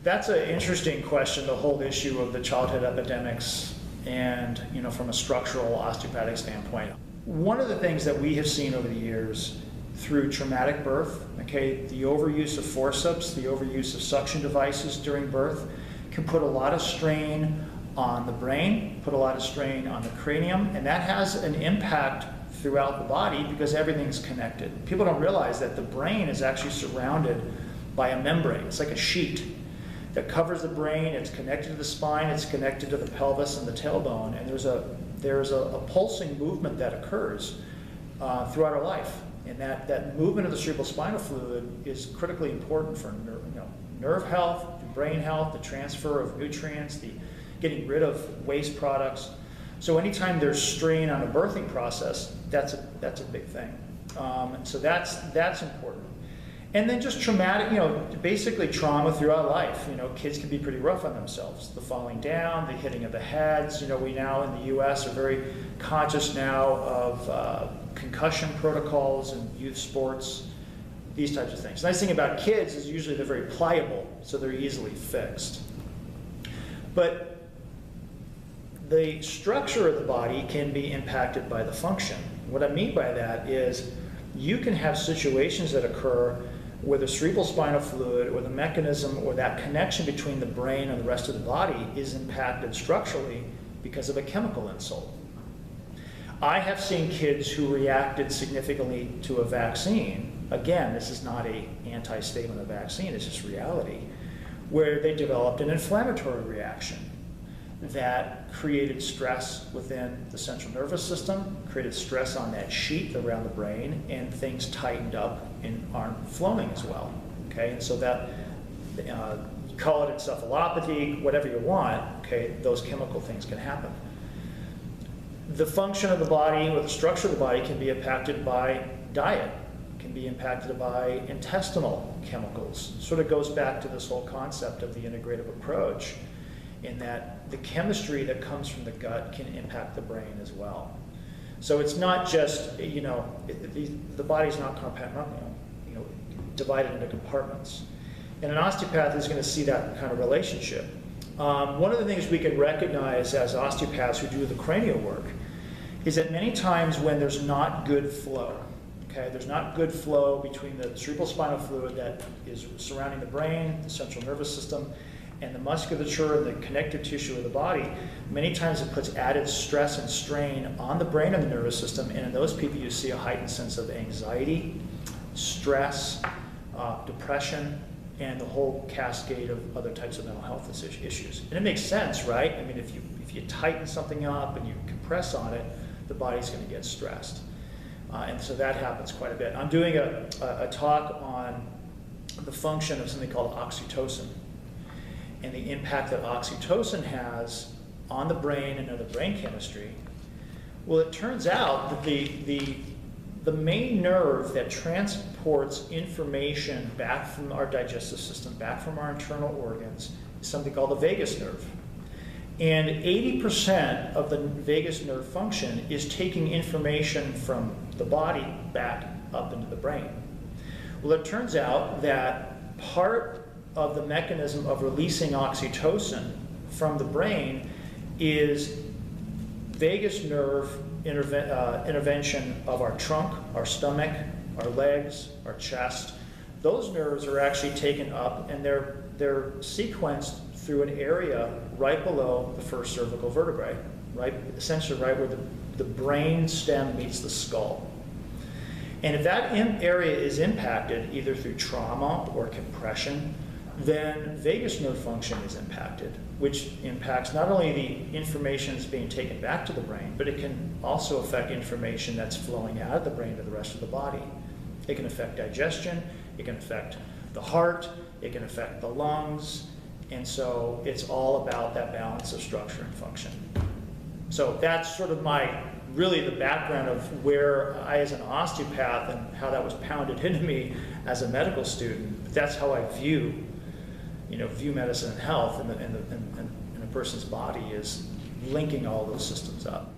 That's an interesting question, the whole issue of the childhood epidemics and, from a structural osteopathic standpoint. One of the things that we have seen over the years through traumatic birth, okay, the overuse of forceps, the overuse of suction devices during birth can put a lot of strain on the brain, put a lot of strain on the cranium, and that has an impact throughout the body because everything's connected. People don't realize that the brain is actually surrounded by a membrane. It's like a sheet that covers the brain. It's connected to the spine, it's connected to the pelvis and the tailbone, and there's a pulsing movement that occurs throughout our life. And that movement of the cerebral spinal fluid is critically important for nerve health, brain health, the transfer of nutrients, the getting rid of waste products. So anytime there's strain on a birthing process, that's a big thing. So that's important. And then just traumatic, basically trauma throughout life. Kids can be pretty rough on themselves. The falling down, the hitting of the heads. We now in the U.S. are very conscious now of concussion protocols in youth sports, these types of things. The nice thing about kids is usually they're very pliable, so they're easily fixed. But the structure of the body can be impacted by the function. What I mean by that is you can have situations that occur where the cerebral spinal fluid or the mechanism or that connection between the brain and the rest of the body is impacted structurally because of a chemical insult. I have seen kids who reacted significantly to a vaccine. Again, this is not an anti-statement of vaccine, it's just reality, where they developed an inflammatory reaction that created stress within the central nervous system, created stress on that sheet around the brain, and things tightened up and aren't flowing as well. Okay, and so that, you call it encephalopathy, whatever you want, okay, those chemical things can happen. The function of the body or the structure of the body can be impacted by diet, can be impacted by intestinal chemicals. Sort of goes back to this whole concept of the integrative approach, in that the chemistry that comes from the gut can impact the brain as well. So it's not just, the body's not divided into compartments. And an osteopath is going to see that kind of relationship. One of the things we can recognize as osteopaths who do the cranial work is that many times when there's not good flow, okay, there's not good flow between the cerebral spinal fluid that is surrounding the brain, the central nervous system, and the musculature and the connective tissue of the body, many times it puts added stress and strain on the brain and the nervous system, and in those people you see a heightened sense of anxiety, stress, depression, and the whole cascade of other types of mental health issues. And it makes sense, right? I mean, if you tighten something up and you compress on it, the body's going to get stressed. And so that happens quite a bit. I'm doing a talk on the function of something called oxytocin and the impact that oxytocin has on the brain and other brain chemistry. Well, it turns out that the main nerve that transports information back from our digestive system, back from our internal organs, is something called the vagus nerve. And 80% of the vagus nerve function is taking information from the body back up into the brain. Well, it turns out that part of the mechanism of releasing oxytocin from the brain is vagus nerve intervention of our trunk, our stomach, our legs, our chest. Those nerves are actually taken up and they're sequenced through an area right below the first cervical vertebrae, right, essentially right where the brain stem meets the skull. And if that area is impacted either through trauma or compression, then vagus nerve function is impacted, which impacts not only the information that's being taken back to the brain, but it can also affect information that's flowing out of the brain to the rest of the body. It can affect digestion, it can affect the heart, it can affect the lungs, and so it's all about that balance of structure and function. So that's sort of really the background of where I, as an osteopath, and how that was pounded into me as a medical student. But that's how I view medicine and health, and a person's body is linking all those systems up.